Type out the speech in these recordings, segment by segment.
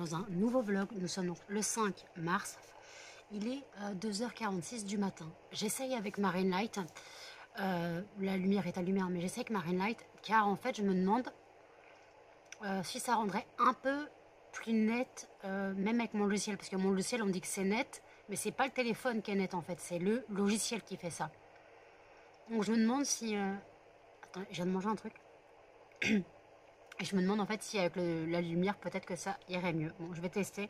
dans un nouveau vlog. Nous sommes donc le 5 mars. Il est 2h46 du matin. J'essaye avec ma ring light. La lumière est allumée, mais j'essaye avec ma ring light car en fait je me demande si ça rendrait un peu plus net, même avec mon logiciel. Parce que mon logiciel on dit que c'est net, mais c'est pas le téléphone qui est net en fait, c'est le logiciel qui fait ça. Donc je me demande si... Attends, je viens de manger un truc. Et je me demande en fait si avec la lumière peut-être que ça irait mieux. Bon, je vais tester.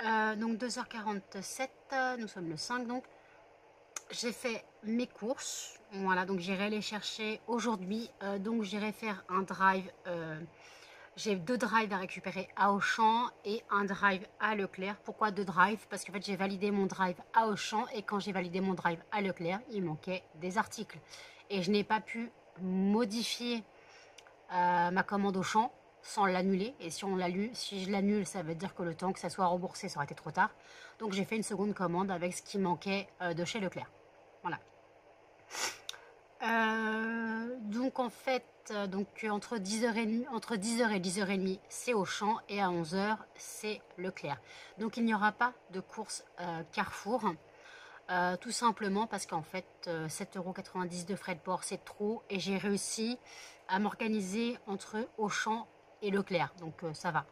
Donc 2h47, nous sommes le 5 donc. J'ai fait mes courses. Voilà, donc j'irai les chercher aujourd'hui. Donc j'irai faire un drive. J'ai 2 drives à récupérer à Auchan et un drive à Leclerc. Pourquoi 2 drives? Parce qu'en fait j'ai validé mon drive à Auchan et quand j'ai validé mon drive à Leclerc, il manquait des articles. Et je n'ai pas pu modifier ma commande Auchan sans l'annuler. Et si je l'annule, ça veut dire que le temps que ça soit remboursé, ça aurait été trop tard. Donc j'ai fait une seconde commande avec ce qui manquait de chez Leclerc. Voilà. Donc en fait, entre 10h et 10h30, c'est Auchan et à 11h, c'est Leclerc. Donc il n'y aura pas de course Carrefour. Tout simplement parce qu'en fait 7,90 € de frais de port c'est trop et j'ai réussi à m'organiser entre Auchan et Leclerc, donc ça va.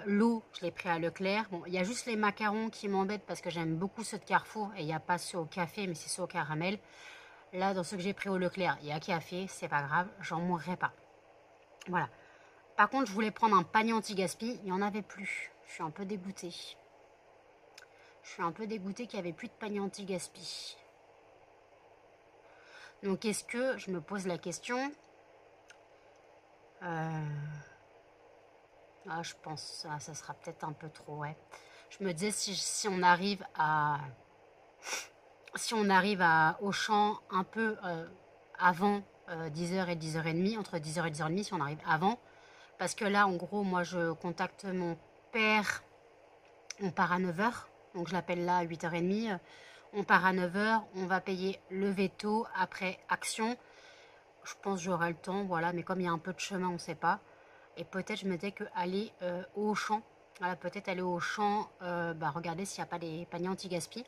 L'eau je l'ai pris à Leclerc. Bon, il y a juste les macarons qui m'embêtent parce que j'aime beaucoup ceux de Carrefour et il n'y a pas ceux au café mais c'est ceux au caramel. Là dans ceux que j'ai pris au Leclerc il y a café, c'est pas grave, j'en mourrai pas. Voilà. Par contre je voulais prendre un panier anti-gaspi, il n'y en avait plus, je suis un peu dégoûtée. Je suis un peu dégoûtée qu'il n'y avait plus de panier anti-gaspi. Donc, est-ce que, je me pose la question, je pense que ça sera peut-être un peu trop, ouais. Je me disais si on arrive à Auchan un peu avant 10h et 10h30, entre 10h et 10h30, si on arrive avant. Parce que là, en gros, moi, je contacte mon père, on part à 9h, donc je l'appelle là à 8h30. On part à 9h, on va payer le veto après Action. Je pense que j'aurai le temps, voilà, mais comme il y a un peu de chemin, on ne sait pas. Et peut-être je me disais qu'aller au Auchan, voilà, peut-être aller au Auchan, regarder s'il n'y a pas des paniers anti-gaspi.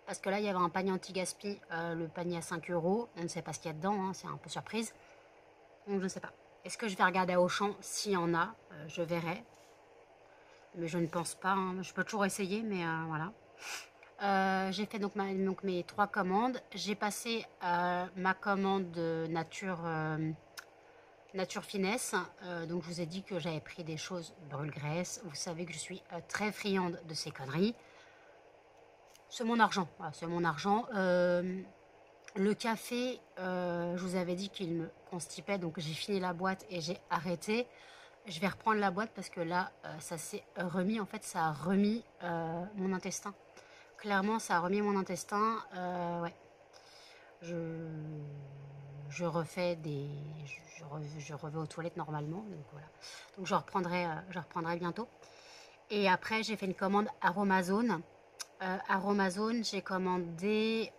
Parce que là, il y avait un panier anti-gaspi, le panier à 5 €. On ne sait pas ce qu'il y a dedans, hein, c'est un peu surprise. Donc je ne sais pas. Est-ce que je vais regarder à Auchan s'il y en a? Je verrai. Mais je ne pense pas, hein. Je peux toujours essayer, mais voilà. J'ai fait donc mes 3 commandes. J'ai passé ma commande nature finesse. Donc je vous ai dit que j'avais pris des choses brûle-graisse. Vous savez que je suis très friande de ces conneries. C'est mon argent. Voilà, c'est mon argent. Le café, je vous avais dit qu'il me constipait. Donc j'ai fini la boîte et j'ai arrêté. Je vais reprendre la boîte parce que là, ça s'est remis. En fait, ça a remis mon intestin. Clairement, ça a remis mon intestin. Ouais. Je refais je revais aux toilettes normalement. Donc voilà. Donc je reprendrai bientôt. Et après, j'ai fait une commande Aromazone. Aromazone, j'ai commandé...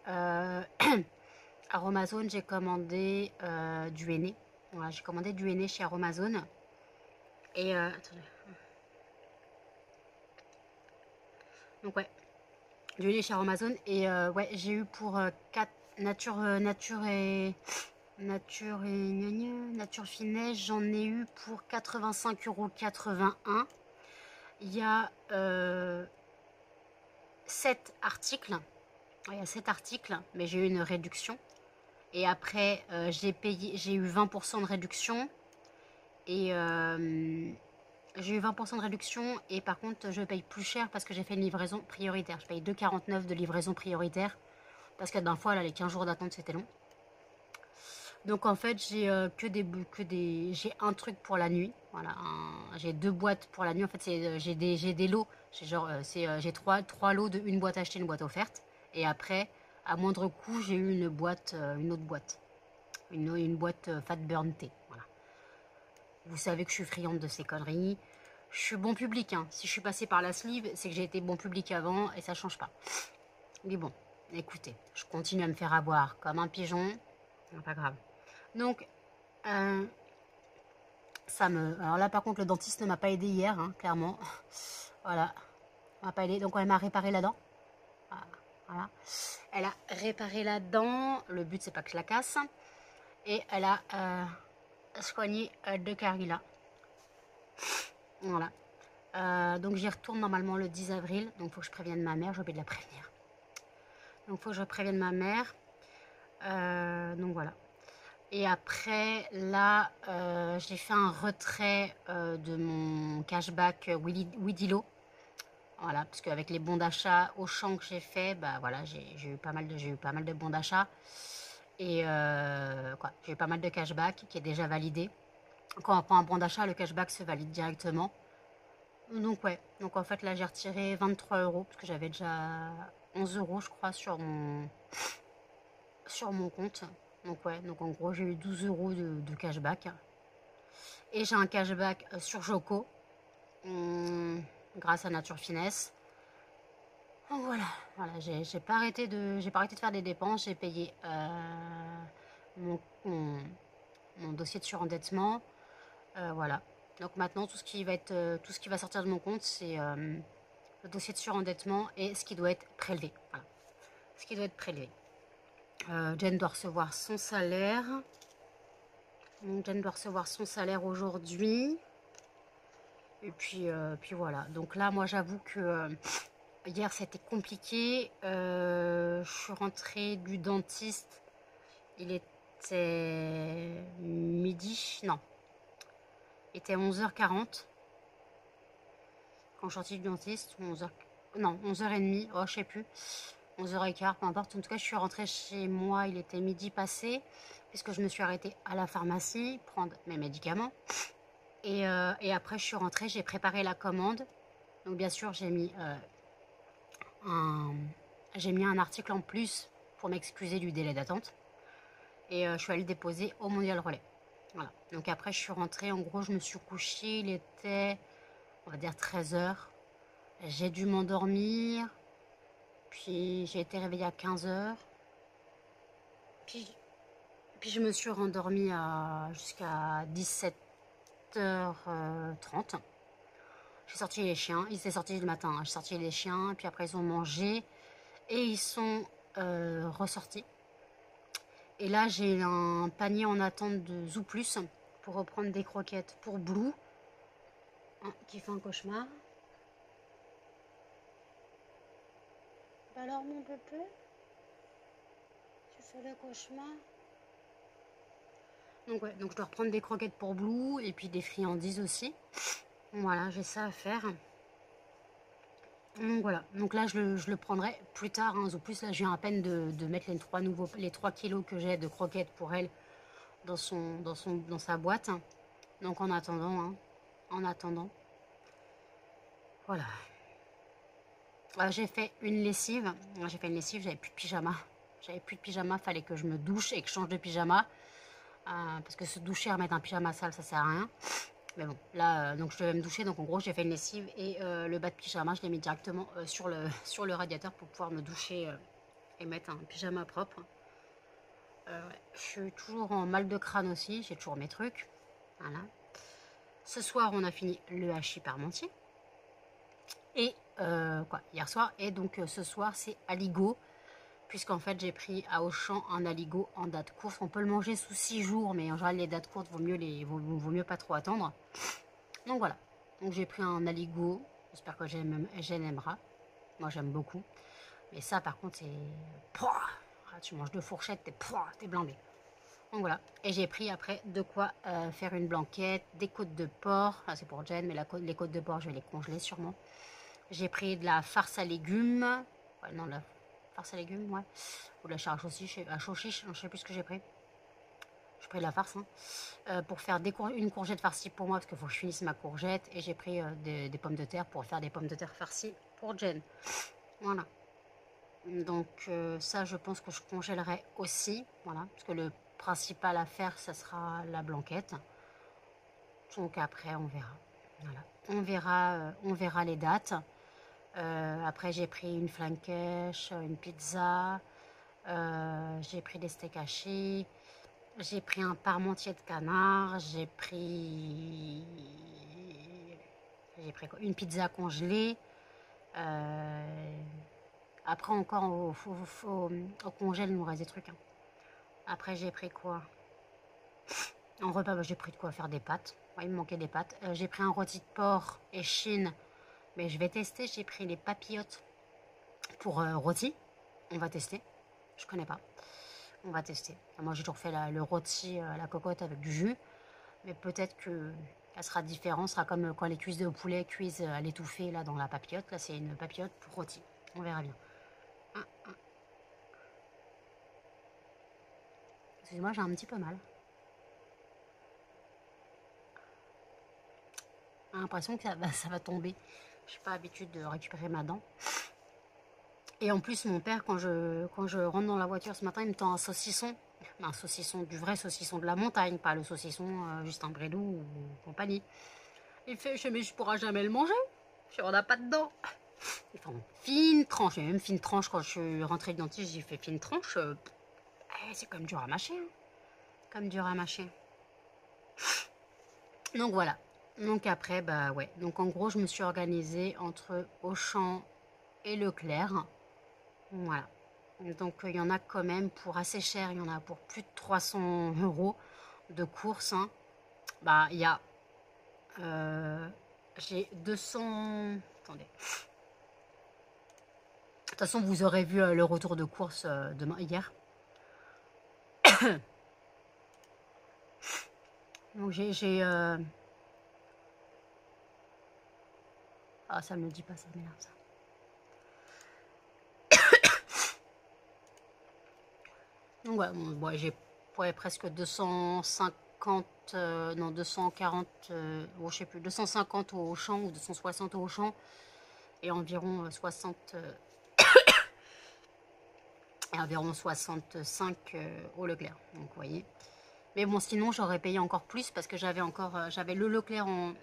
Aromazone, j'ai commandé du henné. Voilà, j'ai commandé du henné chez Aromazone. Et attendez. Donc ouais, du henné chez Aromazone. Et ouais, j'ai eu pour 4 nature et finesse, j'en ai eu pour 85,81 €. Il y a 7 articles. Il y a 7 articles, mais j'ai eu une réduction. Et après, j'ai eu 20% de réduction. Et j'ai eu 20% de réduction. Et par contre, je paye plus cher parce que j'ai fait une livraison prioritaire. Je paye 2,49 € de livraison prioritaire. Parce que d'un fois, là, les 15 jours d'attente, c'était long. Donc en fait, j'ai j'ai un truc pour la nuit. Voilà, j'ai 2 boîtes pour la nuit. En fait, j'ai des lots. J'ai 3 lots de une boîte achetée, une boîte offerte. Et après, à moindre coût, j'ai eu une autre boîte. Une boîte Fat Burn Tea. Voilà. Vous savez que je suis friande de ces conneries. Je suis bon public, hein. Si je suis passée par la sleeve, c'est que j'ai été bon public avant et ça change pas. Mais bon, écoutez, je continue à me faire avoir comme un pigeon. Pas grave. Donc, Alors là, par contre, le dentiste ne m'a pas aidé hier, hein, clairement. Voilà, m'a pas aidé. Donc, elle m'a réparé la dent. Voilà. Elle a réparé la dent. Le but, c'est pas que je la casse. Et elle a soigné deux caries là. Voilà. Donc, j'y retourne normalement le 10 avril. Donc, il faut que je prévienne ma mère. J'ai oublié de la prévenir. Donc, il faut que je prévienne ma mère. Donc, voilà. Et après, là, j'ai fait un retrait de mon cashback Widilo. Voilà, parce qu'avec les bons d'achat Auchan que j'ai fait, bah voilà, j'ai eu pas mal de bons d'achat. Et j'ai eu pas mal de cashback qui est déjà validé. Quand on prend un bon d'achat, le cashback se valide directement. Donc ouais, donc en fait là j'ai retiré 23 euros, parce que j'avais déjà 11 euros je crois sur mon compte. Donc ouais, donc en gros j'ai eu 12 euros de cashback. Et j'ai un cashback sur Joko, grâce à Nature Finesse. Donc voilà, j'ai pas arrêté de faire des dépenses. J'ai payé mon, mon- mon dossier de surendettement. Voilà. Donc maintenant tout ce qui va sortir de mon compte, c'est le dossier de surendettement et ce qui doit être prélevé. Voilà. Ce qui doit être prélevé. Jen doit recevoir son salaire. Donc Jen doit recevoir son salaire aujourd'hui. Et puis voilà. Donc là, moi, j'avoue que hier, c'était compliqué. Je suis rentrée du dentiste. Il était midi. Non. Il était 11h40. Quand je suis sortie du dentiste. 11h... Non, 11h30. Oh, je sais plus. 11h15, peu importe. En tout cas, je suis rentrée chez moi. Il était midi passé. Puisque je me suis arrêtée à la pharmacie prendre mes médicaments. Et après, je suis rentrée. J'ai préparé la commande. Donc, bien sûr, j'ai mis un article en plus pour m'excuser du délai d'attente. Et je suis allée le déposer au Mondial Relais. Voilà. Donc après, je suis rentrée. En gros, je me suis couchée. Il était, on va dire, 13h. J'ai dû m'endormir. Puis j'ai été réveillée à 15h. Puis je me suis rendormie jusqu'à 17h30. J'ai sorti les chiens. Ils étaient sortis le matin. J'ai sorti les chiens. Puis après, ils ont mangé. Et ils sont ressortis. Et là, j'ai un panier en attente de Zooplus pour reprendre des croquettes pour Blue, hein, qui fait un cauchemar. Bah alors, mon bébé, tu fais le cauchemar. Donc ouais, donc je dois reprendre des croquettes pour Blue et puis des friandises aussi. Voilà, j'ai ça à faire. Donc voilà, donc là je le prendrai plus tard. Hein. Zooplus, là je viens à peine de mettre les 3 kilos que j'ai de croquettes pour elle dans sa boîte. Donc en attendant, voilà. J'ai fait une lessive. J'avais plus de pyjama. Fallait que je me douche et que je change de pyjama. Parce que se doucher et remettre un pyjama sale, ça sert à rien. Mais bon, là, donc je devais me doucher. Donc en gros, j'ai fait une lessive et le bas de pyjama, je l'ai mis directement sur le radiateur pour pouvoir me doucher et mettre un pyjama propre. Je suis toujours en mal de crâne aussi. J'ai toujours mes trucs. Voilà. Ce soir, on a fini le hachis parmentier. Et hier soir. Et donc ce soir, c'est aligot. Puisqu'en fait, j'ai pris à Auchan un aligot en date courte. On peut le manger sous 6 jours, mais en général, les dates courtes, vaut mieux pas trop attendre. Donc voilà. Donc j'ai pris un aligot. J'espère que Jen aimera. Moi, j'aime beaucoup. Mais ça, par contre, c'est... Tu manges 2 fourchettes, t'es blindé. Donc voilà. Et j'ai pris après de quoi faire une blanquette, des côtes de porc. C'est pour Jen, mais les côtes de porc, je vais les congeler sûrement. J'ai pris de la farce à légumes. Ouais, non, la farce à légumes, ouais. Ou de la charge aussi, à sauchiche, je sais plus ce que j'ai pris. J'ai pris de la farce, hein. Pour faire une courgette farcie pour moi, parce qu'il faut que je finisse ma courgette. Et j'ai pris des pommes de terre pour faire des pommes de terre farcies pour Jen. Voilà. Donc ça, je pense que je congèlerai aussi. Voilà. Parce que le principal à faire, ça sera la blanquette. Donc après, on verra. On verra les dates. Après, j'ai pris une flankèche, une pizza. J'ai pris des steaks hachés. J'ai pris un parmentier de canard, j'ai pris quoi, une pizza congelée. Après encore au congèle, il nous reste des trucs. Hein. Après j'ai pris quoi? En repas, bah, j'ai pris de quoi faire des pâtes. Ouais, il me manquait des pâtes. J'ai pris un rôti de porc et chine. Mais je vais tester. J'ai pris les papillotes pour rôti. On va tester. Je connais pas. On va tester. Moi, j'ai toujours fait le rôti à la cocotte avec du jus. Mais peut-être que elle sera différente. Ce sera comme quand les cuisses de poulet cuisent à l'étouffée là dans la papillote. Là, c'est une papillote pour rôti. On verra bien. Excusez-moi, j'ai un petit peu mal. J'ai l'impression que ça va tomber. Je n'ai pas l'habitude de récupérer ma dent. Et en plus, mon père, quand je rentre dans la voiture ce matin, il me tend un saucisson. Un saucisson, du vrai saucisson de la montagne, pas le saucisson juste un brédou ou compagnie. Il fait, mais je ne pourrai jamais le manger. On n'a pas de dents. Il fait fine tranche. Et même fine tranche, quand je suis rentrée du dentiste, j'ai fait fine tranche. C'est comme dur à mâcher. Hein. Comme dur à mâcher. Donc voilà. Donc après, bah ouais. Donc en gros, je me suis organisée entre Auchan et Leclerc. Voilà. Donc il y en a quand même pour assez cher. Il y en a pour plus de 300 € de courses. Hein. Bah il y a... j'ai 200... Attendez. De toute façon, vous aurez vu le retour de course hier. Donc j'ai... Ah, ça me le dit pas, ça m'énerve ça. Donc ouais, bon, j'ai presque 250, non 240, je sais plus, 250 au Auchan ou 260 au Auchan et environ 60 et environ 65 au Leclerc. Donc vous voyez. Mais bon, sinon j'aurais payé encore plus parce que j'avais le Leclerc en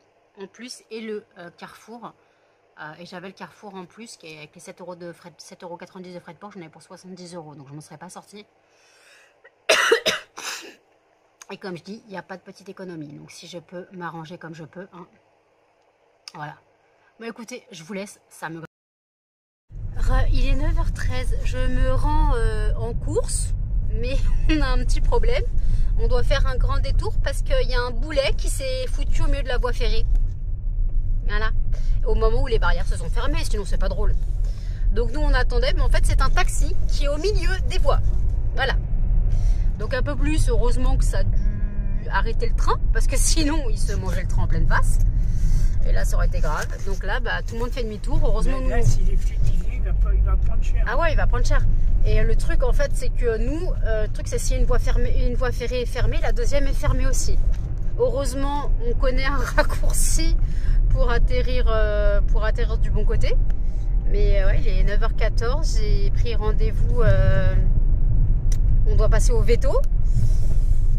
plus et le Carrefour. Et j'avais le Carrefour en plus qui est avec les 7,90 € de frais, 7,90 € de frais de port, j'en avais pour 70 €. Donc je ne m'en serais pas sortie. Et comme je dis, il n'y a pas de petite économie. Donc si je peux m'arranger comme je peux. Hein. Voilà. Bon écoutez, je vous laisse. Ça me... Il est 9h13. Je me rends en course. Mais on a un petit problème. On doit faire un grand détour parce qu'il y a un boulet qui s'est foutu au milieu de la voie ferrée. Voilà. Au moment où les barrières se sont fermées. Sinon c'est pas drôle. Donc nous on attendait. Mais en fait c'est un taxi qui est au milieu des voies. Voilà. Donc un peu plus, heureusement que ça a dû arrêter le train, parce que sinon il se mangeait le train en pleine face. Et là ça aurait été grave. Donc là, bah, tout le monde fait demi-tour. Heureusement là, nous... s'il est fluidifié, il va prendre cher. Ah ouais, il va prendre cher. Et le truc en fait, c'est que nous, le truc c'est si une voie ferrée est fermée, la deuxième est fermée aussi. Heureusement, on connaît un raccourci pour atterrir du bon côté. Mais ouais, il est 9h14, j'ai pris rendez-vous... on doit passer au veto.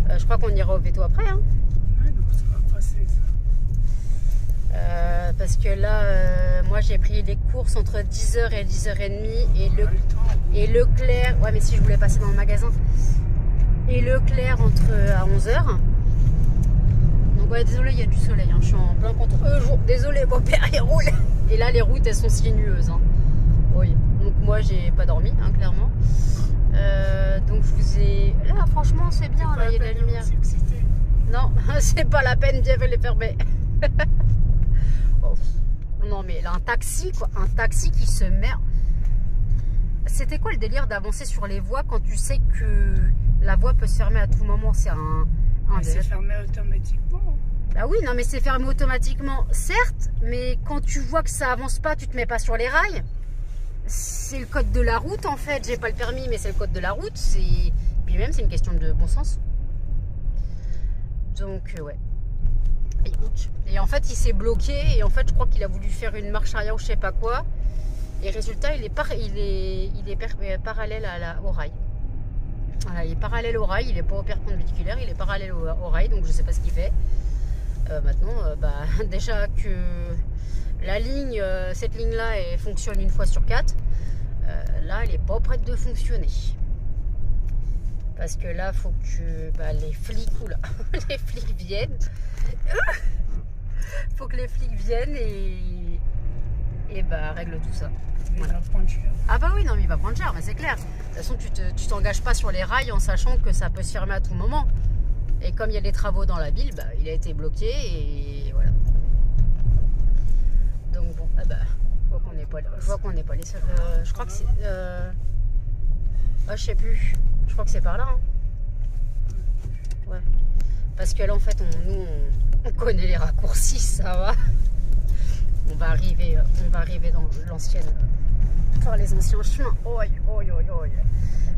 Je crois qu'on ira au veto après. Hein. Ouais, donc ça va passer ça. Parce que là, moi j'ai pris les courses entre 10h et 10h30 et Leclerc. Ouais, mais si je voulais passer dans le magasin. Et Leclerc à 11h. Donc ouais, désolé, il y a du soleil. Hein. Je suis en plein contre jour. Désolé, mon père il roule. Et là, les routes elles sont sinueuses. Hein. Oui. Donc moi j'ai pas dormi, hein, clairement. Donc je vous ai... Là franchement c'est bien, là il y a de la lumière. Non, c'est pas la peine d'y les fermer. Oh. Non mais là un taxi quoi, un taxi qui se met... C'était quoi le délire d'avancer sur les voies quand tu sais que la voie peut se fermer à tout moment? C'est c'est fermé automatiquement. Bah oui, non mais c'est fermé automatiquement, certes, mais quand tu vois que ça avance pas, tu te mets pas sur les rails. C'est le code de la route en fait, j'ai pas le permis mais c'est le code de la route, puis même c'est une question de bon sens. Donc ouais. Et en fait il s'est bloqué et en fait je crois qu'il a voulu faire une marche arrière ou je sais pas quoi. Et résultat il est parallèle au rail. Voilà, il est parallèle au rail, il est pas au perpendiculaire, il est parallèle au rail, donc je sais pas ce qu'il fait. Maintenant, déjà que la ligne, cette ligne-là, elle fonctionne une fois sur 4. Là, elle n'est pas prête de fonctionner. Parce que là, faut que tu... Bah, les flics, oula, les flics viennent. Faut que les flics viennent et bah, règle tout ça. Il va prendre cher. Ah bah oui, non, mais il va prendre cher, mais c'est clair. De toute façon, tu t'engages pas sur les rails en sachant que ça peut se fermer à tout moment. Et comme il y a des travaux dans la ville, bah, il a été bloqué et voilà. Donc bon, ah bah, je vois qu'on n'est pas les seuls. Je crois que c'est... Ah, je sais plus. Je crois que c'est par là. Hein. Ouais. Parce que là, en fait, nous, on connaît les raccourcis, ça va. On va arriver dans l'ancienne... Par les anciens chemins. Oi, oi, oi, oi.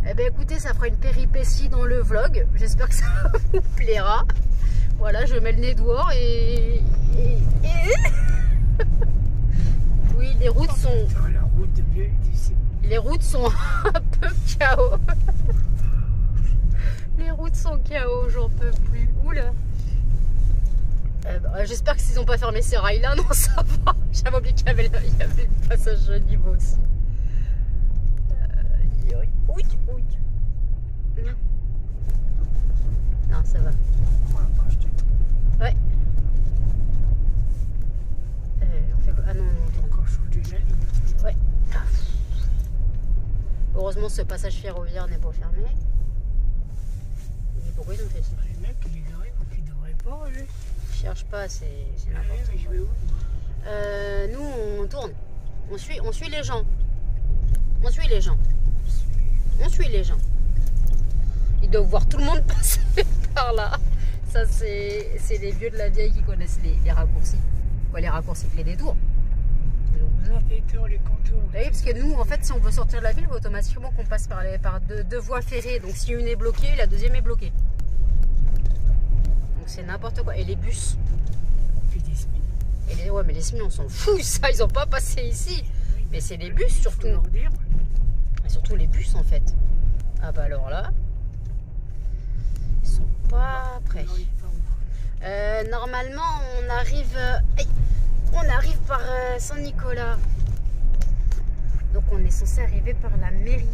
Eh bien, écoutez, ça fera une péripétie dans le vlog. J'espère que ça vous plaira. Voilà, je mets le nez dehors et... Oui, les routes sont... Les routes sont un peu chaos. Les routes sont chaos, j'en peux plus. Oula. J'espère que s'ils n'ont pas fermé ces rails là, non ça va. J'avais oublié qu'il y avait le passage à niveau aussi. Non, ça va. Ouais. On fait quoi? Ah non, on ouais. Heureusement, ce passage ferroviaire n'est pas fermé. Mais pourquoi ils ont fait ça? Les mecs, ils arrivent, donc ils devraient pas aller. Ils cherchent pas, c'est n'importe Mais je vais où? Nous, on tourne. On suit les gens. On suit les gens. On suit les gens. Ils doivent voir tout le monde passer par là. Ça, c'est les vieux de la vieille qui connaissent les raccourcis. Ouais, les raccourcis, les détours. Les détours, les contours. Oui, parce que nous, en fait, si on veut sortir de la ville, il faut automatiquement qu'on passe par deux voies ferrées. Donc, si une est bloquée, la deuxième est bloquée. Donc, c'est n'importe quoi. Et les bus. Puis des SMI. Ouais, mais les SMI, on s'en fout. Ça, ils n'ont pas passé ici. Oui. Mais c'est les bus, surtout. Et surtout les bus, en fait. Ah bah alors là, ils sont pas prêts. Normalement, on arrive par Saint-Nicolas. Donc on est censé arriver par la mairie.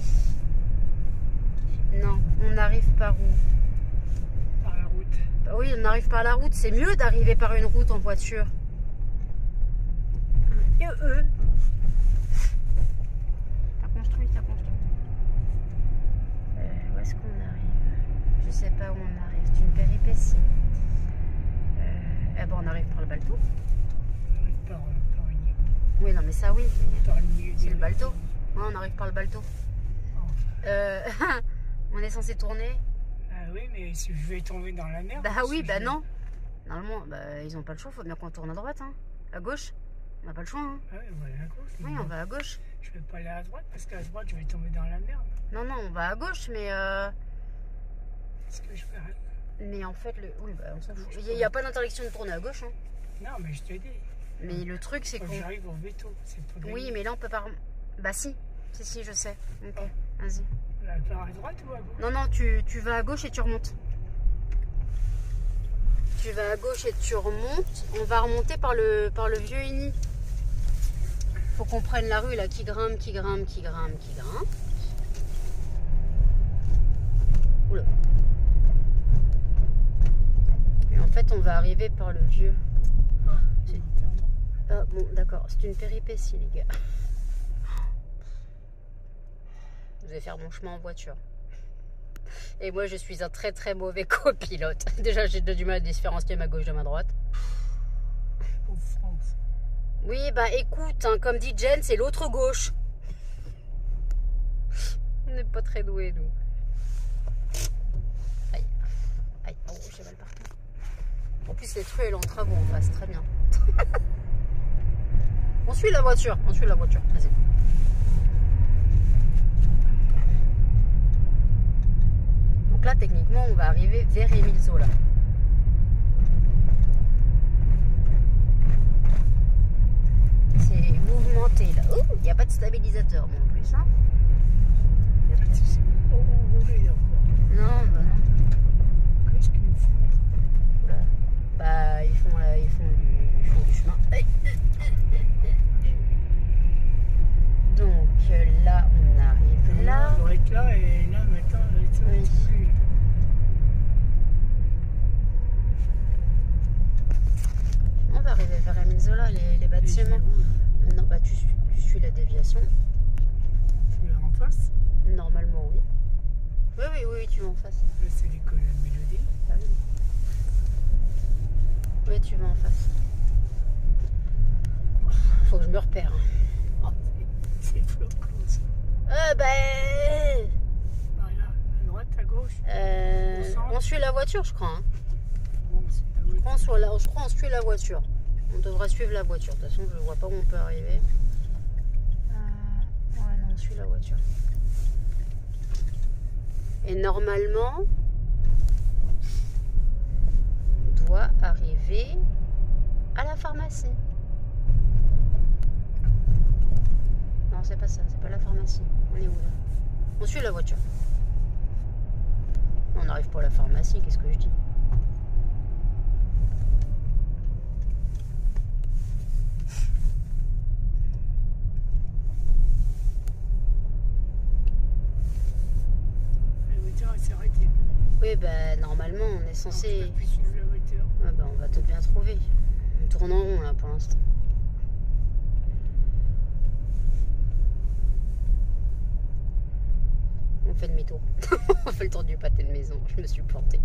Non, on arrive par où? Par la route. Bah oui, on arrive par la route. C'est mieux d'arriver par une route en voiture. T'as construit. Où est-ce qu'on arrive? Je sais pas où on arrive. C'est une péripétie. Eh ben, on arrive par le balto. Par oui, non, mais ça, oui. C'est le balto. Ouais, on arrive par le balto. On est censé tourner. Ah oui, mais si je vais tomber dans la mer. Bah oui, bah non. Normalement, ils ont pas le choix. Faut bien qu'on tourne à droite. Hein. À gauche. On n'a pas le choix. Hein. Ah oui, on va aller à gauche. Oui, on va à gauche. Je vais pas aller à droite parce qu'à droite, je vais tomber dans la merde. Non, on va à gauche, mais... Est-ce que je peux... Mais en fait, oui, bah, on s'en fout. Il n'y a pas d'interdiction de tourner à gauche. Hein. Non, mais je te dis. Mais le truc, c'est qu'on... J'arrive au veto. Oui, mais là, on peut pas... Bah si, je sais. Ok, vas-y. Par à droite ou à gauche? Non, tu vas à gauche et tu remontes. Tu vas à gauche et tu remontes. On va remonter par le vieux Igny. Faut qu'on prenne la rue là qui grimpe. Oula. Et en fait, on va arriver par le vieux. Ah bon, d'accord. C'est une péripétie, les gars. Je vais faire mon chemin en voiture. Et moi, je suis un très très mauvais copilote. Déjà, j'ai du mal à différencier ma gauche de ma droite. Pauvre France. Oui, bah écoute, hein, comme dit Jen, c'est l'autre gauche. On n'est pas très doués, nous. Aïe. Oh, j'ai mal partout. En plus, cette rue, elle est en travaux en face, très bien. On suit la voiture, vas-y. Donc là, techniquement, on va arriver vers Émile Zola. C'est mouvementé là. Oh, il n'y a pas de stabilisateur, bon, en plus. Hein. Non, bah non. Qu'est-ce qu'ils nous font là? Bah, ils font du chemin. Donc là, on arrive là. On va être là et là, maintenant, on va être là. Oui. Zola, les bâtiments. Non, bah tu suis la déviation. Tu vas en face? Normalement, oui. Oui, tu vas en face. Là, c'est l'école Mélodie. Ah oui. Oui, tu vas en face. Faut que je me repère. Oh, c'est Floclose. Ben... Voilà, à droite, à gauche. on suit la voiture, je crois. Hein. Bon, c'est la Je voiture. crois qu'on suit la voiture. On devrait suivre la voiture. De toute façon, je ne vois pas où on peut arriver. Ouais, non, on suit la voiture. Et normalement, on doit arriver à la pharmacie. Non, c'est pas ça, c'est pas la pharmacie. On est où là? On suit la voiture. On n'arrive pas à la pharmacie, qu'est-ce que je dis? La voiture, elle s'est arrêtée. Oui, bah normalement, on est censé... Donc, tu peux plus suivre la voiture. Ouais, bah, on va peut-être bien trouver. On tourne en rond là pour l'instant. On fait demi-tour. On fait le tour du pâté de maison. Je me suis plantée.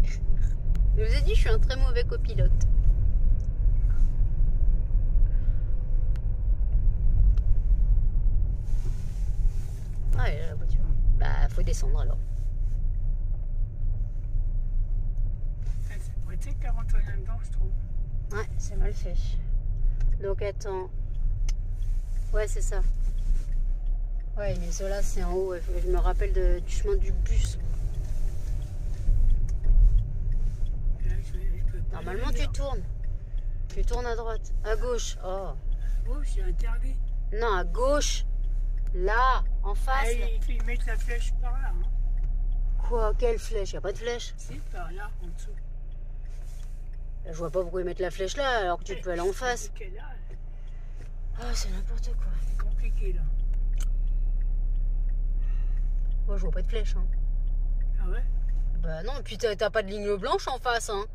Je vous ai dit, je suis un très mauvais copilote. Ah, elle est là, la voiture. Bah, faut descendre alors. Elle s'est prêtée 41 dedans, je trouve. Ouais, c'est mal fait. Donc attends. Ouais, c'est ça. Ouais, mais Zola, c'est en haut. Je me rappelle du chemin du bus. Et là, je peux pas Normalement, aller tu là. tournes. Tu tournes à droite. À gauche. Oh. Oh, c'est interdit. Non, à gauche. Là, en face. Ah, Là. ils mettent la flèche par là. Hein. Quoi? Quelle flèche? Y a pas de flèche. Si, par là, en dessous. Je vois pas pourquoi ils mettent la flèche là alors que tu peux aller en face. C'est là, Oh, c'est n'importe quoi. c'est compliqué là. Moi, je vois pas de flèche. Hein. Ah ouais? Bah non, puis t'as pas de ligne blanche en face. Hein.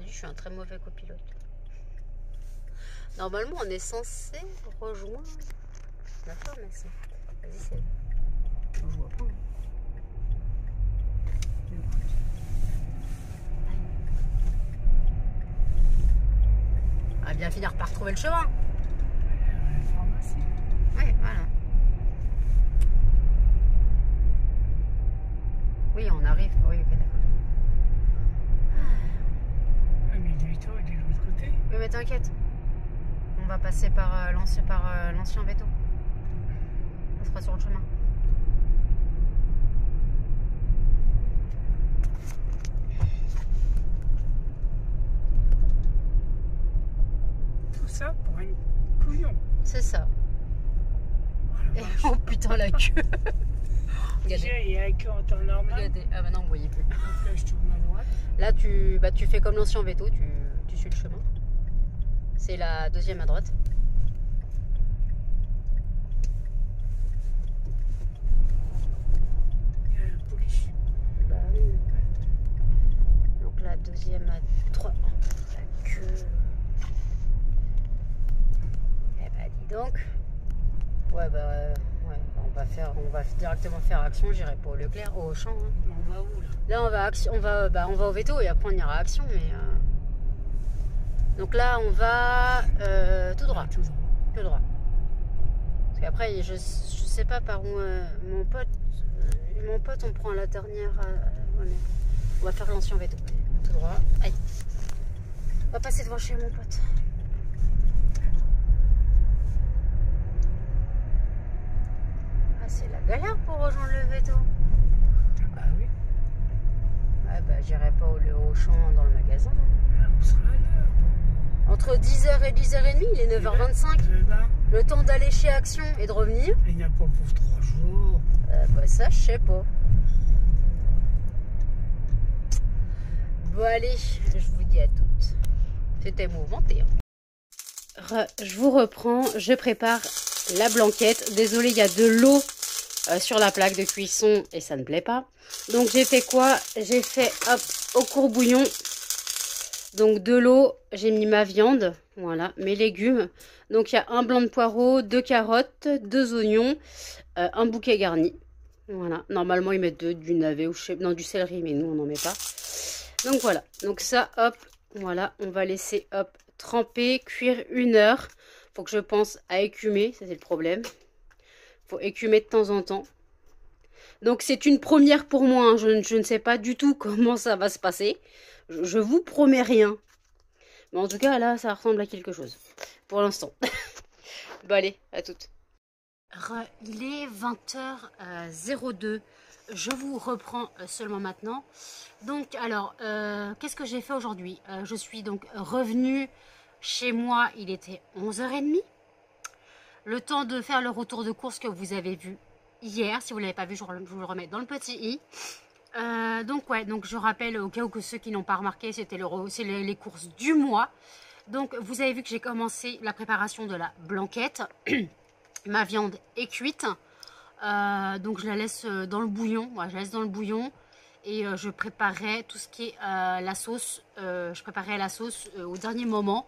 Je suis un très mauvais copilote. Normalement, on est censé rejoindre la pharmacie. Vas-y, c'est... Je vois pas. On va bien finir par retrouver le chemin. La pharmacie. Oui, voilà. Oui, on arrive. Oui, ok, d'accord. Ah, mais le Vito, il est de l'autre côté. Oui, mais t'inquiète. On va passer par l'ancien Veto. On sera sur le chemin. Tout ça pour un couillon. C'est ça. Oh, la Et, vache. oh putain, la queue. Déjà, Regardez. il y a un queue en temps normal. Regardez. Ah bah non, vous voyez plus. Donc là, je tourne à droite. Là, tu fais comme l'ancien Veto, tu suis le chemin. C'est la deuxième à droite. Il y a la police. Bah oui. Donc la deuxième à droite. La queue. Eh bah dis donc. Ouais bah ouais, on va directement faire action. J'irai pas au Leclerc, au Auchan. Hein. Mais on va où là? Là on va au Veto et après on ira à Action. Mais donc là on va tout droit, Tout droit. tout droit. Parce qu'après je sais pas par où mon pote on prend la dernière. Ouais, mais on va faire l'ancien Veto. Tout droit. Aïe. On va passer devant chez mon pote. Ah, c'est la galère pour rejoindre le Veto. Ah oui. Ouais, bah, j'irai pas au champ dans le magasin. Ah, on sera à l'heure. Entre 10h et 10h30, il est 9h25. Eh ben, Le temps d'aller chez Action et de revenir. il n'y a pas pour 3 jours. Bah, ça, je sais pas. Bon, allez, je vous dis à toutes. C'était mouvementé. Je vous reprends. Je prépare la blanquette. Désolée, il y a de l'eau sur la plaque de cuisson et ça ne plaît pas. Donc j'ai fait quoi? J'ai fait hop au courbouillon. Donc de l'eau, j'ai mis ma viande, voilà, mes légumes. Donc il y a un blanc de poireau, 2 carottes, 2 oignons, un bouquet garni. Voilà, normalement ils mettent du navet ou non, du céleri, mais nous on n'en met pas. Donc voilà, donc ça hop, voilà, on va laisser hop tremper, cuire 1 heure. Faut que je pense à écumer, ça c'est le problème. Faut écumer de temps en temps. Donc c'est une première pour moi, hein. Je ne sais pas du tout comment ça va se passer. Je vous promets rien. Mais en tout cas là ça ressemble à quelque chose. Pour l'instant. Bon allez, à toutes. Il est 20h02. Je vous reprends seulement maintenant. Donc alors, qu'est-ce que j'ai fait aujourd'hui? Je suis donc revenue chez moi, il était 11h30. Le temps de faire le retour de course que vous avez vu hier. Si vous ne l'avez pas vu, je vous le remets dans le petit i. Donc ouais, donc je rappelle au cas où que ceux qui n'ont pas remarqué, c'est les courses du mois. Donc vous avez vu que j'ai commencé la préparation de la blanquette. Ma viande est cuite. Donc je la laisse dans le bouillon. Moi, je la laisse dans le bouillon. Et je préparais tout ce qui est la sauce. Je préparais la sauce au dernier moment.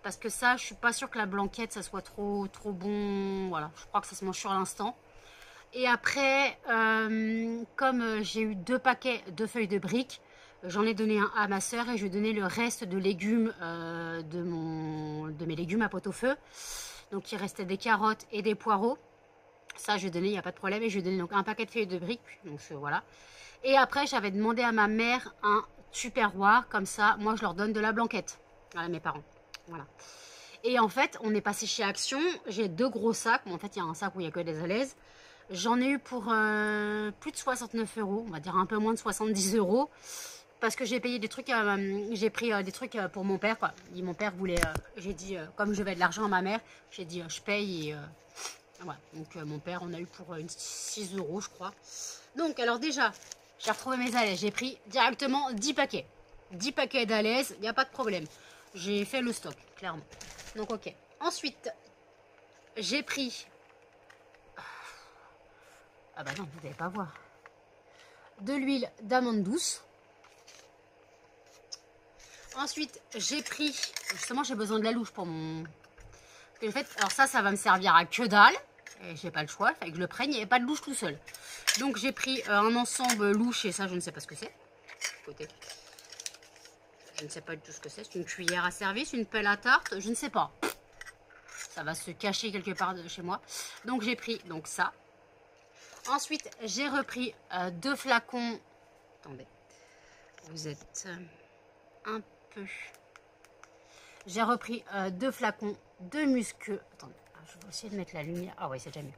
Parce que ça, je suis pas sûre que la blanquette, ça soit trop bon. Voilà, je crois que ça se mange sur l'instant. Et après, comme j'ai eu 2 paquets de feuilles de briques, j'en ai donné un à ma soeur et je lui ai donné le reste de légumes de mes légumes à pot-au-feu. Donc il restait des carottes et des poireaux. Ça, je lui ai donné, il n'y a pas de problème. Et je lui ai donné donc un paquet de feuilles de briques. Donc voilà. Et après, j'avais demandé à ma mère un tupperware. Comme ça, moi, je leur donne de la blanquette. Voilà, mes parents. Voilà. Et en fait, on est passé chez Action. J'ai 2 gros sacs. Bon, en fait, il y a un sac où il n'y a que des alaises. J'en ai eu pour plus de 69 €. On va dire un peu moins de 70 €. Parce que j'ai payé des trucs, j'ai pris des trucs pour mon père, quoi. Mon père voulait, j'ai dit, comme je vais de l'argent à ma mère, j'ai dit, je paye et voilà. Donc mon père, on a eu pour 6 €, je crois. Donc, alors déjà, j'ai retrouvé mes alaises. J'ai pris directement 10 paquets. 10 paquets d'alaises, il n'y a pas de problème. J'ai fait le stock, clairement. Donc, ok. Ensuite, j'ai pris... Ah bah non, vous n'allez pas voir. De l'huile d'amande douce. Ensuite, j'ai pris... Justement, j'ai besoin de la louche pour mon... En fait, alors ça va me servir à que dalle. Et j'ai pas le choix, il fallait que je le prenne. Il n'y avait pas de louche tout seul. Donc, j'ai pris un ensemble louche. Et ça, je ne sais pas ce que c'est. Côté. Je ne sais pas du tout ce que c'est. C'est une cuillère à service, une pelle à tarte. Je ne sais pas. Ça va se cacher quelque part de chez moi. Donc, j'ai pris donc ça. Ensuite, j'ai repris 2 flacons. Attendez. Vous êtes un peu... J'ai repris 2 flacons de musc. Attendez, je vais essayer de mettre la lumière. Ah oui, c'est déjà mieux.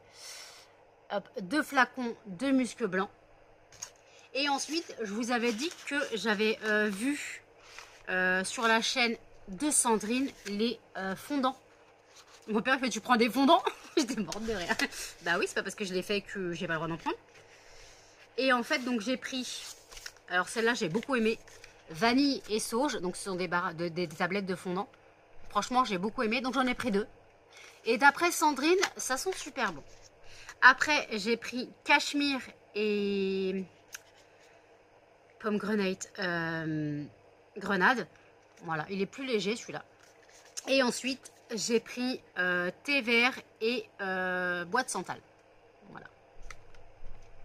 Hop, 2 flacons de musc blanc. Et ensuite, je vous avais dit que j'avais vu sur la chaîne de Sandrine les fondants. Mon père fait, tu prends des fondants? J'étais morte de rire. Bah oui, c'est pas parce que je l'ai fait que j'ai pas le droit d'en prendre. Et en fait, donc j'ai pris... Alors celle-là, j'ai beaucoup aimé. Vanille et sauge. Donc ce sont des tablettes de fondant. Franchement, j'ai beaucoup aimé. Donc j'en ai pris 2. Et d'après Sandrine, ça sent super bon. Après, j'ai pris cachemire et pomegranate grenade. Voilà, il est plus léger celui-là. Et ensuite, j'ai pris thé vert et bois de santal. Voilà.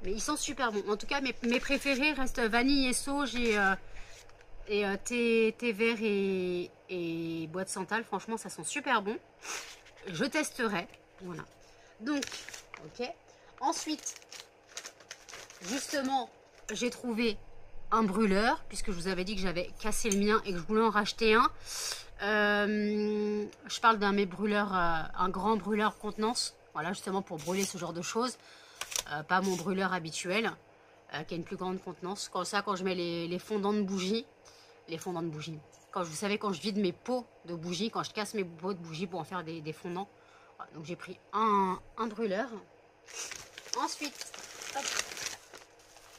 Mais ils sont super bons. En tout cas, mes préférés restent vanille et sauge et thé vert et bois de santal. Franchement, ça sent super bon. Je testerai. Voilà. Donc, ok. Ensuite, justement, j'ai trouvé un brûleur, puisque je vous avais dit que j'avais cassé le mien et que je voulais en racheter un. Je parle d'un mes brûleurs, un grand brûleur contenance. Voilà, justement pour brûler ce genre de choses. Pas mon brûleur habituel, qui a une plus grande contenance. Comme ça, quand je mets les fondants de bougies, quand vous savez, quand je vide mes pots de bougies, quand je casse mes pots de bougies pour en faire des fondants. Voilà, donc j'ai pris un brûleur. Ensuite,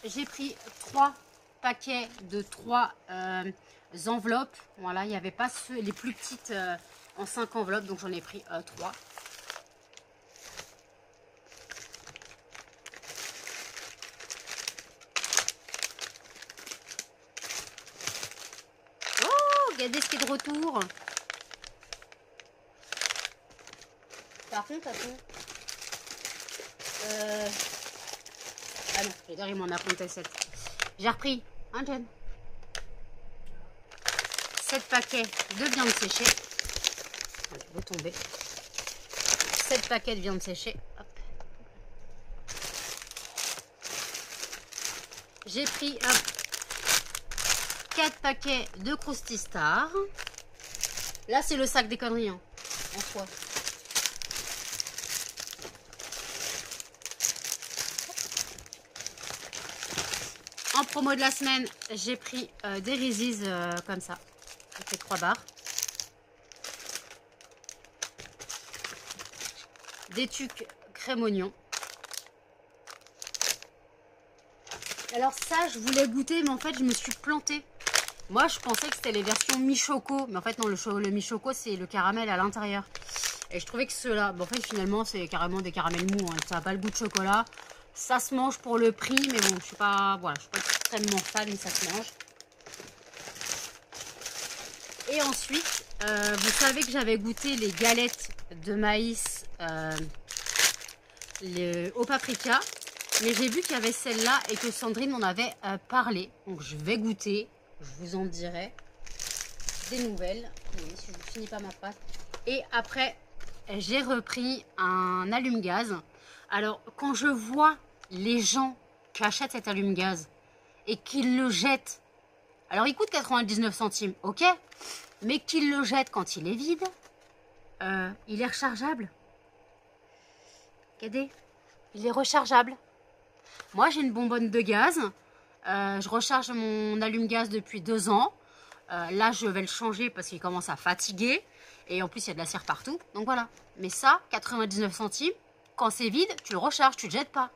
j'ai pris 3 paquets de 3 enveloppes. Voilà, il n'y avait pas les plus petites en 5 enveloppes, donc j'en ai pris 3. regardez ce qui est de retour. Par contre, attends. Ah non, j'ai dire, il m'en a compté 7. J'ai repris un Jen. 7 paquets de viande séchée. Allez, vous tombez. 7 paquets de viande séchée. Hop. J'ai pris 4 paquets de Krusty Star. Là, c'est le sac des conneries, hein, en soi. En promo de la semaine, j'ai pris des Reese's comme ça. Ça fait 3 barres. Des tucs crème oignon. Alors ça, je voulais goûter, mais en fait, je me suis plantée. Moi, je pensais que c'était les versions mi-choco. Mais en fait, non, le mi-choco, c'est le caramel à l'intérieur. Et je trouvais que ceux-là, bon, en fait, finalement, c'est carrément des caramels mous. Hein. Ça n'a pas le goût de chocolat. Ça se mange pour le prix, mais bon, je suis pas, voilà, je suis pas extrêmement fan, mais ça se mange. Et ensuite, vous savez que j'avais goûté les galettes de maïs au paprika. Mais j'ai vu qu'il y avait celle-là et que Sandrine m'en avait parlé. Donc je vais goûter. Je vous en dirai des nouvelles. Oui, si je ne finis pas ma pâte. Et après, j'ai repris un allume-gaz. Alors, quand je vois les gens qui achètent cet allume-gaz et qu'ils le jettent. Alors, il coûte 99 centimes, ok? Mais qu'ils le jettent quand il est vide. Il est rechargeable. Regardez, il est rechargeable. Moi, j'ai une bonbonne de gaz. Je recharge mon allume-gaz depuis 2 ans. Là, je vais le changer parce qu'il commence à fatiguer. Et en plus, il y a de la cire partout. Donc voilà. Mais ça, 99 centimes, quand c'est vide, tu le recharges, tu ne le jettes pas.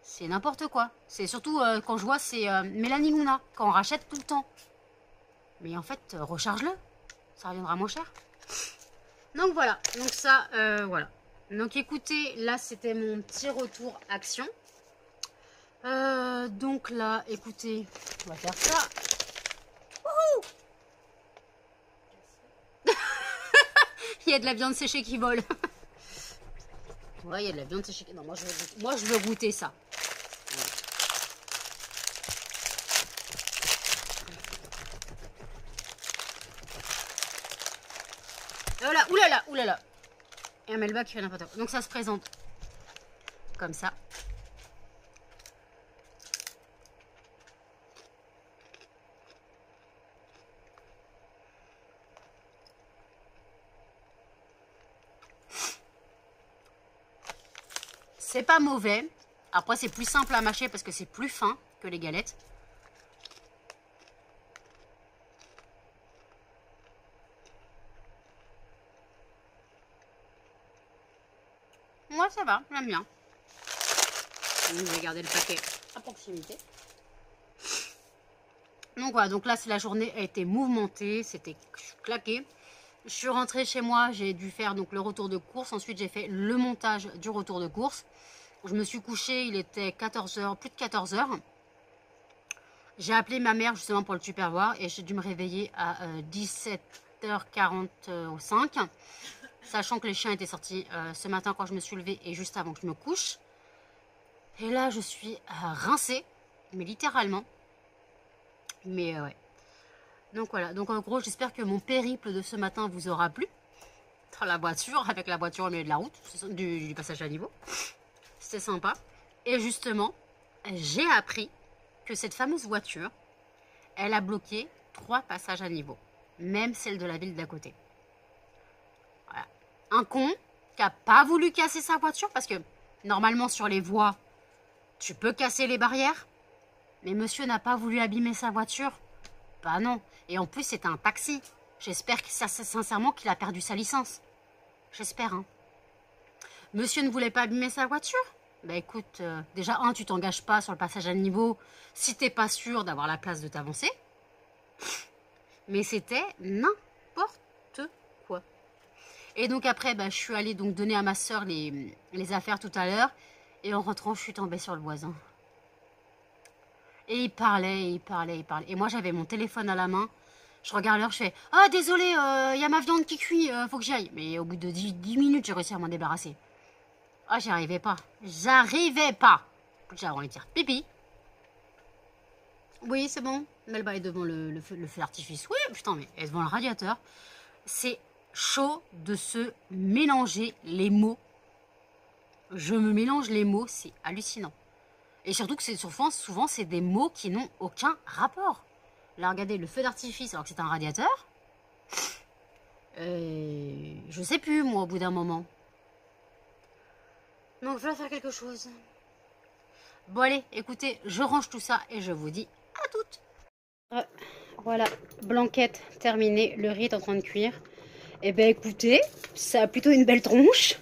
C'est n'importe quoi. C'est surtout quand je vois, c'est Mélanie Luna, quand on rachète tout le temps. Mais en fait, recharge-le. Ça reviendra moins cher. Donc voilà. Donc ça, voilà. Donc écoutez, là, c'était mon petit retour action. Donc là, écoutez, on va faire ça. Il y a de la viande séchée qui vole. Ouais, il y a de la viande séchée. Non, moi je veux goûter ça. Voilà, oulala, oulala. Et un Melba qui fait n'importe quoi. Donc ça se présente comme ça. C'est pas mauvais. Après, c'est plus simple à mâcher parce que c'est plus fin que les galettes. Moi, ça va, j'aime bien. Je vais garder le paquet à proximité. Donc voilà, donc là, la journée a été mouvementée, c'était claqué. Je suis rentrée chez moi, j'ai dû faire donc le retour de course. Ensuite, j'ai fait le montage du retour de course. Je me suis couchée, il était 14 h, plus de 14 h. J'ai appelé ma mère justement pour le tupperware et j'ai dû me réveiller à 17h45. Sachant que les chiens étaient sortis ce matin quand je me suis levée et juste avant que je me couche. Et là, je suis rincée, mais littéralement. Mais ouais. Donc voilà, donc en gros, j'espère que mon périple de ce matin vous aura plu. Dans la voiture, avec la voiture au milieu de la route, du passage à niveau. C'était sympa. Et justement, j'ai appris que cette fameuse voiture, elle a bloqué 3 passages à niveau. Même celle de la ville d'à côté. Voilà. Un con qui n'a pas voulu casser sa voiture parce que normalement sur les voies, tu peux casser les barrières. Mais monsieur n'a pas voulu abîmer sa voiture. Bah non. Et en plus, c'est un taxi. J'espère que sincèrement qu'il a perdu sa licence. J'espère, hein. Monsieur ne voulait pas abîmer sa voiture? Bah écoute, déjà, tu t'engages pas sur le passage à niveau si t'es pas sûr d'avoir la place de t'avancer. Mais c'était n'importe quoi. Et donc après, je suis allée donc donner à ma soeur les affaires tout à l'heure. Et en rentrant, je suis tombée sur le voisin. Et il parlait, il parlait, il parlait. Et moi, j'avais mon téléphone à la main. Je regarde l'heure, je fais « Ah, désolé, il y a ma viande qui cuit, faut que j'y aille. » Mais au bout de 10 minutes, j'ai réussi à m'en débarrasser. Ah, j'y arrivais pas. J'arrivais pas. J'ai envie de dire pipi. Oui, c'est bon. Melba est devant le feu d'artifice. Oui, putain, mais elle est devant le radiateur. C'est chaud de se mélanger les mots. Je me mélange les mots, c'est hallucinant. Et surtout que souvent c'est des mots qui n'ont aucun rapport. Là, regardez, le feu d'artifice, alors que c'est un radiateur. Je sais plus, moi, au bout d'un moment. Donc, je vais faire quelque chose. Bon, allez, écoutez, je range tout ça et je vous dis à toutes. Voilà, blanquette terminée, le riz est en train de cuire. Eh bien, écoutez, ça a plutôt une belle tronche.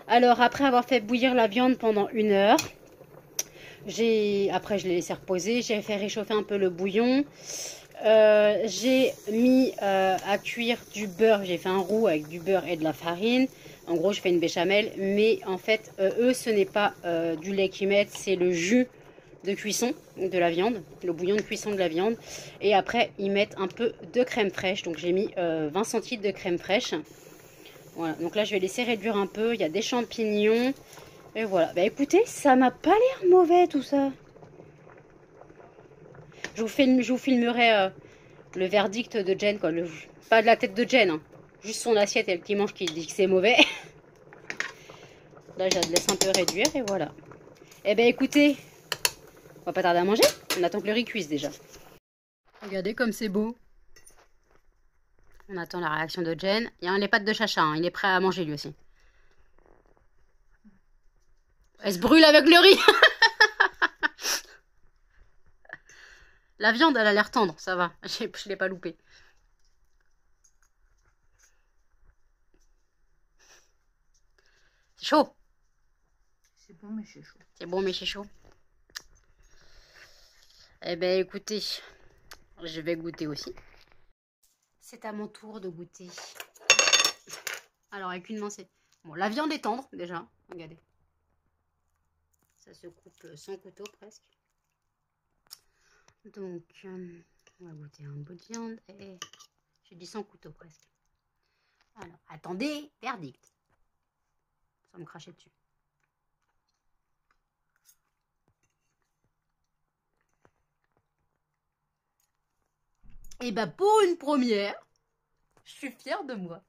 Alors, après avoir fait bouillir la viande pendant 1 heure, après je l'ai laissé reposer, j'ai fait réchauffer un peu le bouillon. J'ai mis à cuire du beurre, j'ai fait un roux avec du beurre et de la farine. En gros, je fais une béchamel, mais en fait, eux, ce n'est pas du lait qu'ils mettent, c'est le jus de cuisson de la viande, le bouillon de cuisson de la viande. Et après, ils mettent un peu de crème fraîche, donc j'ai mis 20 centilitres de crème fraîche. Voilà, donc là, je vais laisser réduire un peu, il y a des champignons. Et voilà, bah écoutez, ça m'a pas l'air mauvais tout ça. Je vous filmerai le verdict de Jen, quoi. Pas de la tête de Jen, hein. Juste son assiette, elle qui mange, qui dit que c'est mauvais. Là, je la laisse un peu réduire et voilà. Eh ben écoutez, on va pas tarder à manger. On attend que le riz cuise déjà. Regardez comme c'est beau. On attend la réaction de Jen. Il y a les pattes de Chacha, hein. Il est prêt à manger lui aussi. Elle se brûle avec le riz. La viande, elle a l'air tendre, ça va. Je ne l'ai pas loupé. C'est chaud. C'est bon, mais c'est chaud. C'est bon, mais c'est chaud. Eh bien, écoutez, je vais goûter aussi. C'est à mon tour de goûter. Alors, avec une main, c'est... Bon, la viande est tendre, déjà. Regardez. Ça se coupe sans couteau, presque. Donc, on va goûter un bout de viande. Et j'ai dit sans couteau, presque. Alors, attendez, verdict. Sans me cracher dessus. Et bah, pour une première, je suis fière de moi.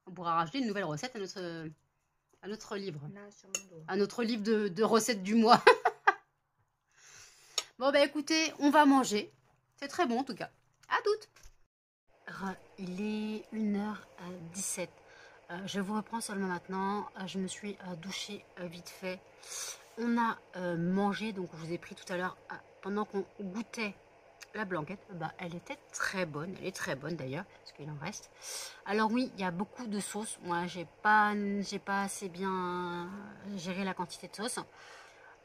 On pourra rajouter une nouvelle recette à notre livre. Là, sur mon dos. À notre livre de recettes du mois. Bon, bah écoutez, on va manger. C'est très bon en tout cas. À toutes. Il est 1h17. Je vous reprends seulement maintenant. Je me suis douchée vite fait. On a mangé, donc je vous ai pris tout à l'heure, pendant qu'on goûtait la blanquette, bah, elle était très bonne. Elle est très bonne d'ailleurs, parce qu'il en reste. Alors oui, il y a beaucoup de sauce. Moi, j'ai pas assez bien géré la quantité de sauce.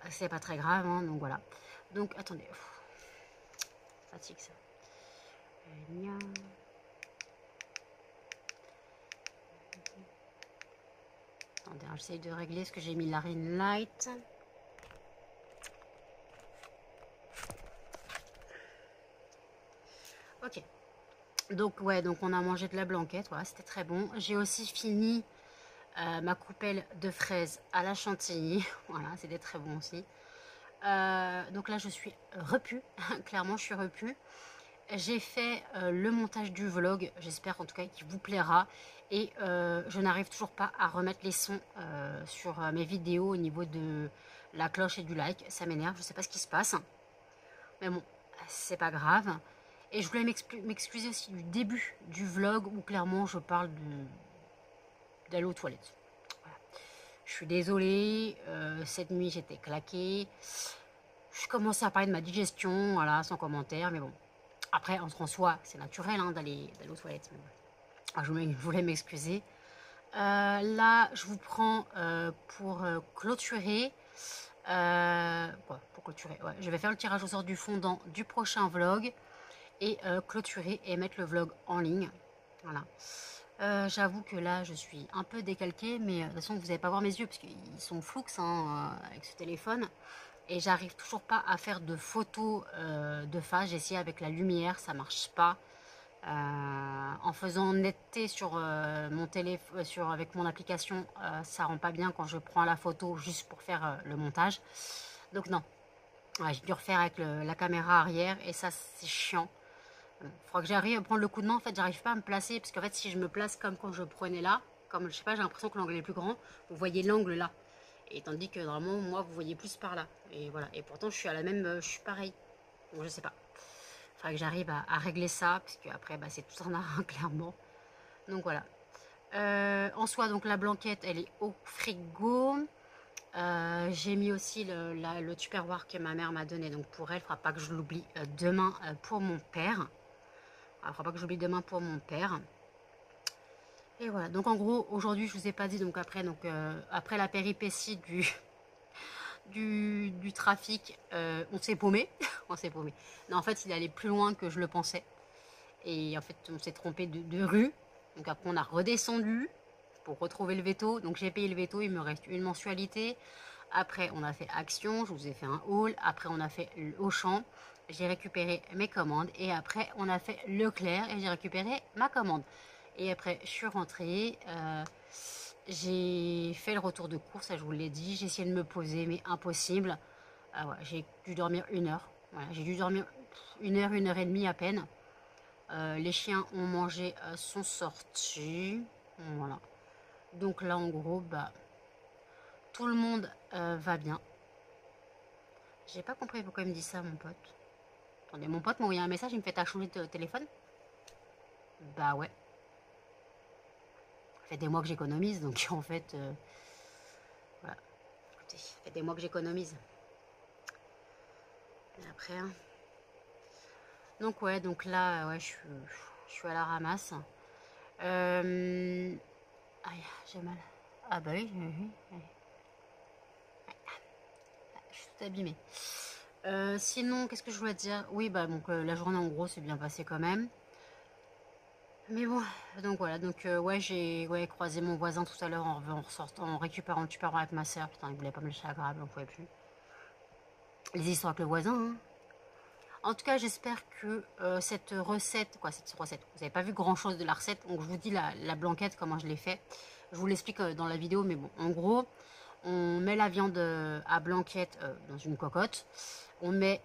C'est pas très grave, hein, donc voilà. Donc, attendez. Fatigue ça. Attendez, j'essaye de régler ce que j'ai mis la ring light. Ok. Donc, ouais, donc on a mangé de la blanquette. Voilà, c'était très bon. J'ai aussi fini ma coupelle de fraises à la chantilly. Voilà, c'était très bon aussi. Donc là, je suis repue. Clairement, je suis repue. J'ai fait le montage du vlog. J'espère en tout cas qu'il vous plaira. Et je n'arrive toujours pas à remettre les sons sur mes vidéos au niveau de la cloche et du like. Ça m'énerve. Je ne sais pas ce qui se passe. Mais bon, c'est pas grave. Et je voulais m'excuser aussi du début du vlog où clairement je parle d'aller aux toilettes. Voilà. Je suis désolée. Cette nuit, j'étais claquée. Je commençais à parler de ma digestion, voilà, sans commentaire, mais bon. Après, en soi, c'est naturel hein, d'aller aux toilettes. Mais bon. Je voulais m'excuser. Là, je vous prends pour clôturer. Pour clôturer, ouais. Je vais faire le tirage au sort du fondant du prochain vlog. Et clôturer et mettre le vlog en ligne. Voilà. J'avoue que là, je suis un peu décalquée, mais de toute façon, vous n'allez pas voir mes yeux, parce qu'ils sont flous hein, avec ce téléphone. Et j'arrive toujours pas à faire de photos de face. J'ai essayé avec la lumière, ça marche pas. En faisant netteté sur mon téléphone, avec mon application, ça rend pas bien quand je prends la photo juste pour faire le montage. Donc non, ouais, j'ai dû refaire avec la caméra arrière et ça c'est chiant. Il faudra que j'arrive à prendre le coup de main. En fait, j'arrive pas à me placer parce qu'en fait, si je me place comme quand je prenais là, comme je sais pas, j'ai l'impression que l'angle est plus grand. Vous voyez l'angle là, et tandis que normalement, moi, vous voyez plus par là. Et voilà. Et pourtant, je suis à la même, je suis pareil. Donc je sais pas. Il faudra que j'arrive à régler ça parce que après, bah, c'est tout un art clairement. Donc voilà. En soi, donc la blanquette, elle est au frigo. J'ai mis aussi le Tupperware que ma mère m'a donné. Donc pour elle, il ne faudra pas que je l'oublie demain pour mon père. Il ne faudra pas que j'oublie demain pour mon père. Et voilà. Donc en gros, aujourd'hui, je vous ai pas dit. Donc après la péripétie du trafic, on s'est paumé. On s'est paumé. Non, en fait, il allait plus loin que je le pensais. Et en fait, on s'est trompé de rue. Donc après, on a redescendu pour retrouver le veto. Donc j'ai payé le veto, il me reste une mensualité. Après, on a fait Action, je vous ai fait un haul. Après, on a fait Auchan. J'ai récupéré mes commandes. Et après, on a fait Leclerc et j'ai récupéré ma commande. Et après, je suis rentrée. J'ai fait le retour de course, ça je vous l'ai dit. J'ai essayé de me poser, mais impossible. Ouais, j'ai dû dormir 1 heure. Voilà, j'ai dû dormir 1 heure et demie à peine. Les chiens ont mangé, sont sortis. Voilà. Donc là, en gros, bah, tout le monde va bien. J'ai pas compris pourquoi il me dit ça, mon pote. Attendez, mon pote m'a envoyé un message, il me fait: t'as changé de téléphone? Bah ouais. Ça fait des mois que j'économise, donc en fait, voilà. Écoutez, ça fait des mois que j'économise. Et après, hein. Donc ouais, donc là, ouais, je suis à la ramasse. Aïe, j'ai mal. Ah bah oui, oui. Je suis tout abîmée. Sinon, qu'est-ce que je voulais dire? Oui, bah donc la journée en gros s'est bien passée quand même. Mais bon, donc voilà, donc ouais, j'ai croisé mon voisin tout à l'heure en ressortant, en récupérant le Tupperware avec ma soeur. Putain, il voulait pas me lâcher agréable, on pouvait plus. Les histoires avec le voisin, hein. En tout cas, j'espère que cette recette, vous n'avez pas vu grand chose de la recette, donc je vous dis la blanquette, comment je l'ai fait. Je vous l'explique dans la vidéo, mais bon, en gros, on met la viande à blanquette dans une cocotte. On met,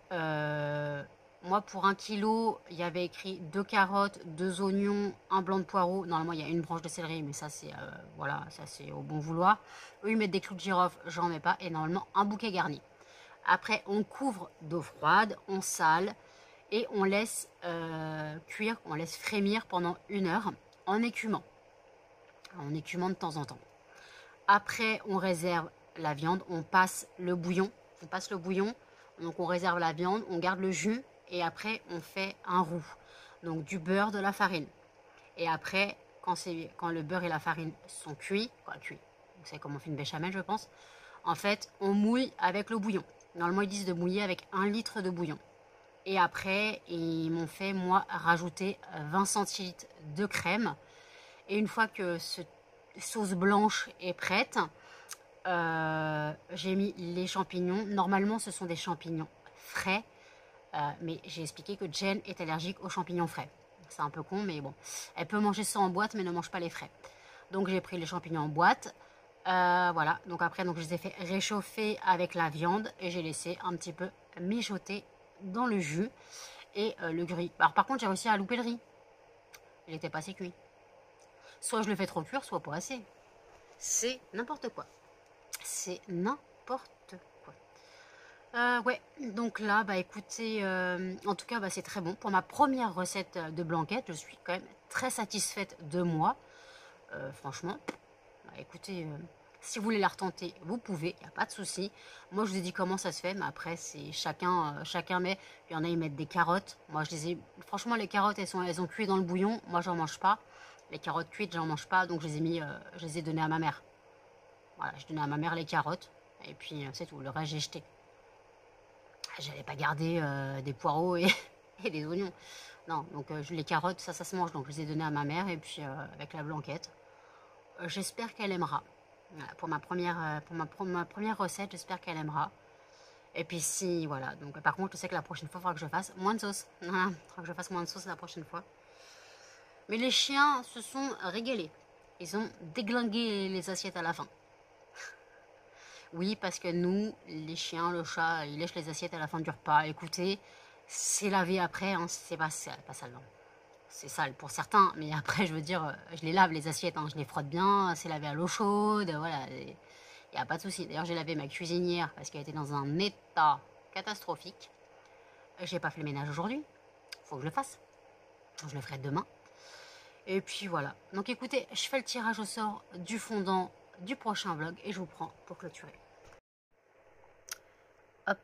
moi pour 1 kilo, il y avait écrit 2 carottes, 2 oignons, un blanc de poireau. Normalement, il y a une branche de céleri, mais ça c'est voilà, ça c'est au bon vouloir. Eux, ils mettent des clous de girofle, j'en mets pas. Et normalement, un bouquet garni. Après, on couvre d'eau froide, on sale et on laisse cuire, on laisse frémir pendant 1 heure en écumant de temps en temps. Après, on réserve la viande, on passe le bouillon. Donc on réserve la viande, on garde le jus et après on fait un roux. Donc du beurre, de la farine. Et après, quand le beurre et la farine sont cuits, vous savez comment on fait une béchamel, je pense. En fait, on mouille avec le bouillon. Normalement, ils disent de mouiller avec 1 litre de bouillon. Et après, ils m'ont fait, moi, rajouter 20 centilitres de crème. Et une fois que cette sauce blanche est prête, j'ai mis les champignons. Normalement, ce sont des champignons frais. Mais j'ai expliqué que Jen est allergique aux champignons frais. C'est un peu con, mais bon. Elle peut manger ça en boîte, mais ne mange pas les frais. Donc, j'ai pris les champignons en boîte. Voilà. Donc, après, je les ai fait réchauffer avec la viande. Et j'ai laissé un petit peu mijoter dans le jus. Et le riz. Alors, par contre, j'ai réussi à louper le riz. Il n'était pas assez cuit. Soit je le fais trop cuire, soit pas assez. C'est n'importe quoi. C'est n'importe quoi. Ouais, donc là, bah écoutez, en tout cas, bah, c'est très bon. Pour ma première recette de blanquette, je suis quand même très satisfaite de moi. Franchement, bah, écoutez, si vous voulez la retenter, vous pouvez, il n'y a pas de souci. Moi, je vous ai dit comment ça se fait, mais après, c'est chacun met. Il y en a, ils mettent des carottes. Moi, franchement, les carottes, elles ont cuit dans le bouillon. Moi, j'en mange pas. Les carottes cuites, j'en mange pas, donc je les ai données à ma mère. Voilà, je donnais à ma mère les carottes, et puis c'est tout, le reste j'ai jeté. J'allais pas garder des poireaux et des oignons. Non, donc les carottes, ça se mange, donc je les ai données à ma mère, et puis avec la blanquette. J'espère qu'elle aimera. Voilà, pour ma première recette, j'espère qu'elle aimera. Et puis si, voilà, donc par contre, je sais que la prochaine fois, il faudra que je fasse moins de sauce. Voilà, il faudra que je fasse moins de sauce la prochaine fois. Mais les chiens se sont régalés. Ils ont déglingué les assiettes à la fin. Oui, parce que nous, les chiens, le chat, ils lèchent les assiettes à la fin du repas. Écoutez, c'est lavé après, hein, c'est pas sale. Non. C'est sale pour certains, mais après, je veux dire, je les lave les assiettes, hein, je les frotte bien, c'est lavé à l'eau chaude, voilà. Il n'y a pas de souci. D'ailleurs, j'ai lavé ma cuisinière parce qu'elle était dans un état catastrophique. J'ai pas fait le ménage aujourd'hui. Faut que je le fasse. Je le ferai demain. Et puis voilà. Donc écoutez, je fais le tirage au sort du fondant du prochain vlog et je vous prends pour clôturer. Hop,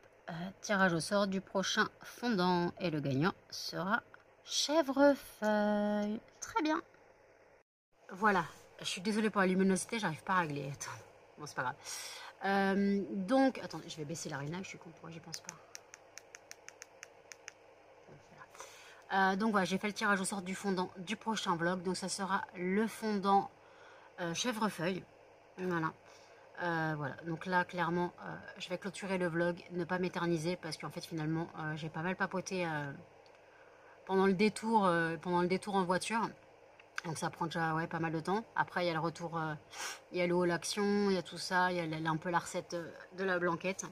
tirage au sort du prochain fondant et le gagnant sera Chèvrefeuille. Très bien. Voilà. Je suis désolée pour la luminosité, j'arrive pas à régler. Attends. Bon, c'est pas grave. Donc, attendez, je vais baisser la réglage, je suis con, pourquoi j'y pense pas. Donc voilà, j'ai fait le tirage au sort du fondant du prochain vlog. Donc ça sera le fondant chèvrefeuille. Voilà. Voilà. Donc là, clairement, je vais clôturer le vlog, ne pas m'éterniser parce qu'en fait, finalement, j'ai pas mal papoté pendant le détour en voiture. Donc ça prend déjà pas mal de temps. Après, il y a le retour, il y a le haul action, il y a tout ça, il y a un peu la recette de la blanquette.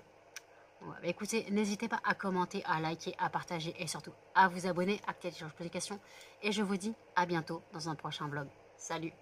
Ouais, bah écoutez, n'hésitez pas à commenter, à liker, à partager et surtout à vous abonner, à activer les notifications. Et je vous dis à bientôt dans un prochain vlog. Salut!